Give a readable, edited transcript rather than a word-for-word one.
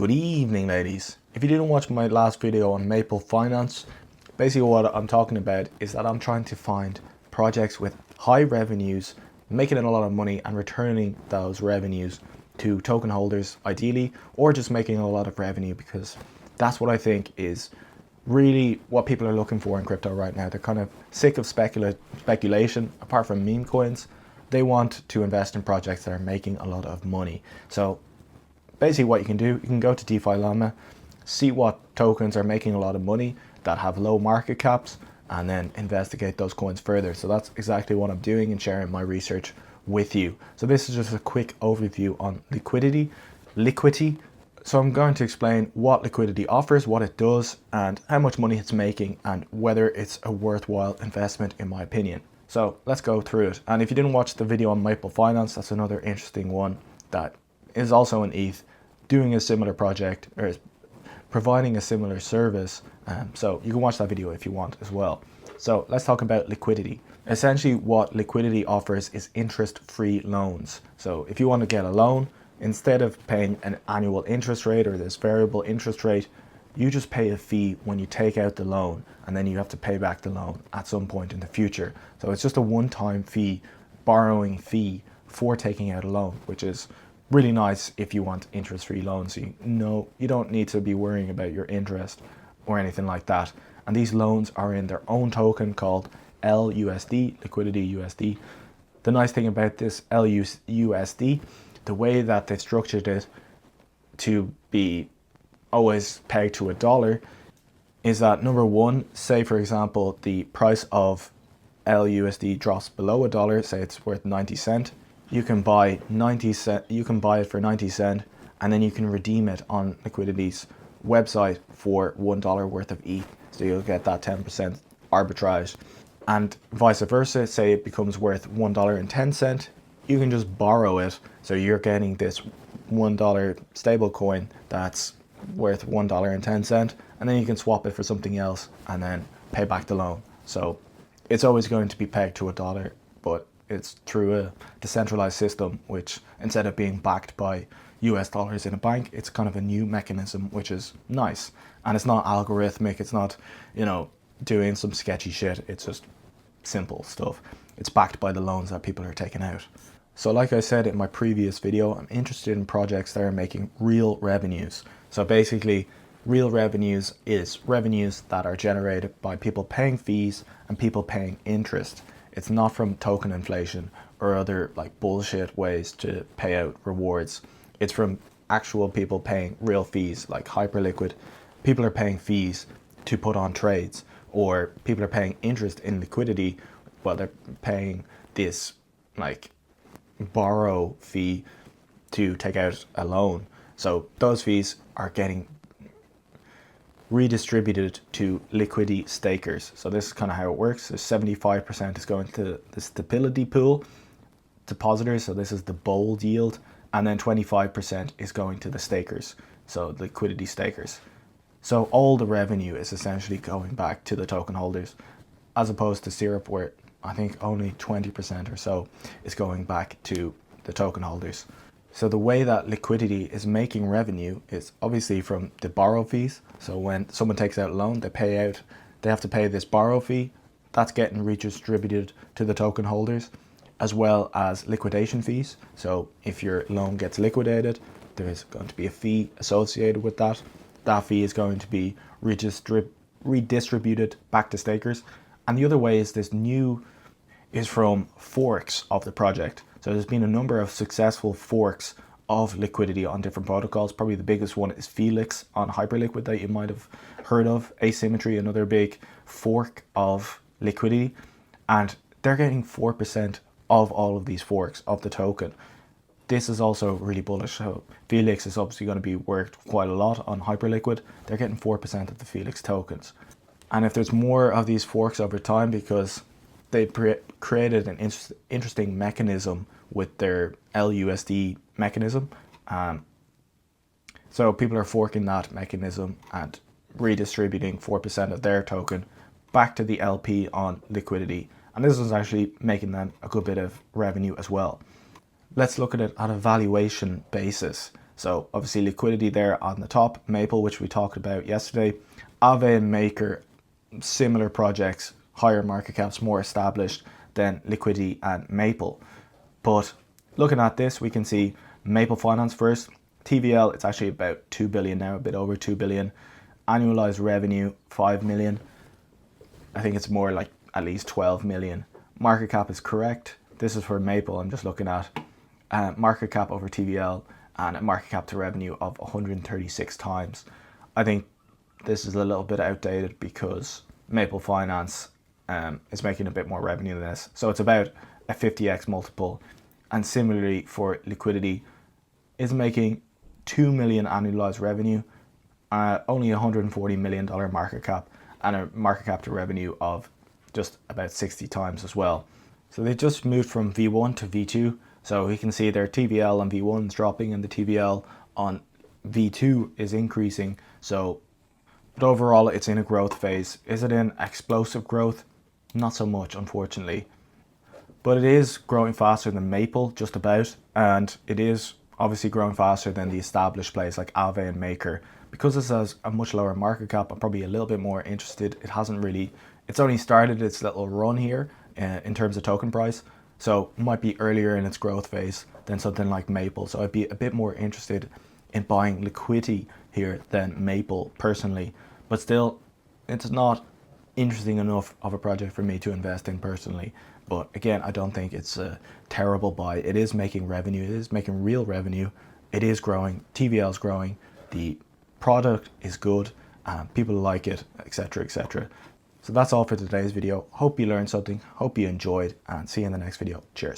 Good evening, ladies. If you didn't watch my last video on Maple Finance, basically what I'm talking about is that I'm trying to find projects with high revenues, making a lot of money and returning those revenues to token holders ideally, or just making a lot of revenue, because that's what I think is really what people are looking for in crypto right now. They're kind of sick of speculation. Apart from meme coins, they want to invest in projects that are making a lot of money. So basically what you can do, you can go to DeFi Llama, see what tokens are making a lot of money that have low market caps, and then investigate those coins further. So that's exactly what I'm doing and sharing my research with you. So this is just a quick overview on Liquity. So I'm going to explain what Liquity offers, what it does, and how much money it's making, and whether it's a worthwhile investment in my opinion. So let's go through it. And if you didn't watch the video on Maple Finance, that's another interesting one that is also an ETH, doing a similar project or providing a similar service. So you can watch that video if you want as well. So let's talk about Liquity. Essentially what Liquity offers is interest-free loans. So if you want to get a loan, instead of paying an annual interest rate or this variable interest rate, you just pay a fee when you take out the loan, and then you have to pay back the loan at some point in the future. So it's just a one-time fee, borrowing fee for taking out a loan, which is really nice if you want interest-free loans. You don't need to be worrying about your interest or anything like that. And these loans are in their own token called LUSD, Liquity USD. The nice thing about this LUSD, the way that they've structured it to be always pegged to $1, is that number one, say for example the price of LUSD drops below $1, say it's worth 90 cents. You can buy it for 90 cents, and then you can redeem it on Liquidity's website for $1 worth of ETH. So you'll get that 10% arbitrage. And vice versa, say it becomes worth $1.10, you can just borrow it. So you're getting this $1 stable coin that's worth $1.10, and then you can swap it for something else and then pay back the loan. So it's always going to be pegged to $1, but it's through a decentralized system, which instead of being backed by US dollars in a bank, it's kind of a new mechanism, which is nice. And it's not algorithmic, it's not, doing some sketchy shit, it's just simple stuff. It's backed by the loans that people are taking out. So like I said in my previous video, I'm interested in projects that are making real revenues. So basically, real revenues is revenues that are generated by people paying fees and people paying interest. It's not from token inflation or other like bullshit ways to pay out rewards. It's from actual people paying real fees, like Hyperliquid. People are paying fees to put on trades, or people are paying interest in Liquity while they're paying this like borrow fee to take out a loan. So those fees are getting redistributed to Liquity stakers. So this is kind of how it works. So 75% is going to the stability pool depositors, so this is the bold yield, and then 25% is going to the stakers, so the Liquity stakers. So all the revenue is essentially going back to the token holders, as opposed to Syrup, where I think only 20% or so is going back to the token holders. So the way that Liquity is making revenue is obviously from the borrow fees. So when someone takes out a loan, they have to pay this borrow fee. That's getting redistributed to the token holders, as well as liquidation fees. So if your loan gets liquidated, there is going to be a fee associated with that. That fee is going to be redistributed back to stakers. And the other way is from forks of the project. So there's been a number of successful forks of Liquity on different protocols. Probably the biggest one is Felix on Hyperliquid that you might have heard of. Asymmetry, another big fork of Liquity. And they're getting 4% of all of these forks of the token. This is also really bullish. So Felix is obviously going to be worked quite a lot on Hyperliquid. They're getting 4% of the Felix tokens. And if there's more of these forks over time, because they created an interesting mechanism with their LUSD mechanism. So people are forking that mechanism and redistributing 4% of their token back to the LP on Liquity. And this is actually making them a good bit of revenue as well. Let's look at it at a valuation basis. So obviously Liquity there on the top, Maple, which we talked about yesterday, Aave and Maker, similar projects, higher market caps, more established than Liquity and Maple. But looking at this, we can see Maple Finance first. TVL, it's actually about 2 billion now, a bit over 2 billion. Annualized revenue, 5 million. I think it's more like at least 12 million. Market cap is correct. This is for Maple. I'm just looking at market cap over TVL and a market cap to revenue of 136 times. I think this is a little bit outdated because Maple Finance is making a bit more revenue than this. So it's about a 50x multiple. And similarly for Liquity, is making 2 million annualized revenue, only $140 million market cap, and a market cap to revenue of just about 60 times as well. So they just moved from V1 to V2. So we can see their TVL on V1 is dropping and the TVL on V2 is increasing. But overall, it's in a growth phase. Is it in explosive growth? Not so much, unfortunately. But it is growing faster than Maple, just about. And it is obviously growing faster than the established plays like Aave and Maker. Because this has a much lower market cap, I'm probably a little bit more interested. It's only started its little run here in terms of token price. So it might be earlier in its growth phase than something like Maple. So I'd be a bit more interested in buying Liquity here than Maple personally. But still, it's not interesting enough of a project for me to invest in personally. But again, I don't think it's a terrible buy. It is making revenue. It is making real revenue. It is growing. TVL is growing. The product is good. People like it, etc., etc. So that's all for today's video. Hope you learned something. Hope you enjoyed, and see you in the next video. Cheers.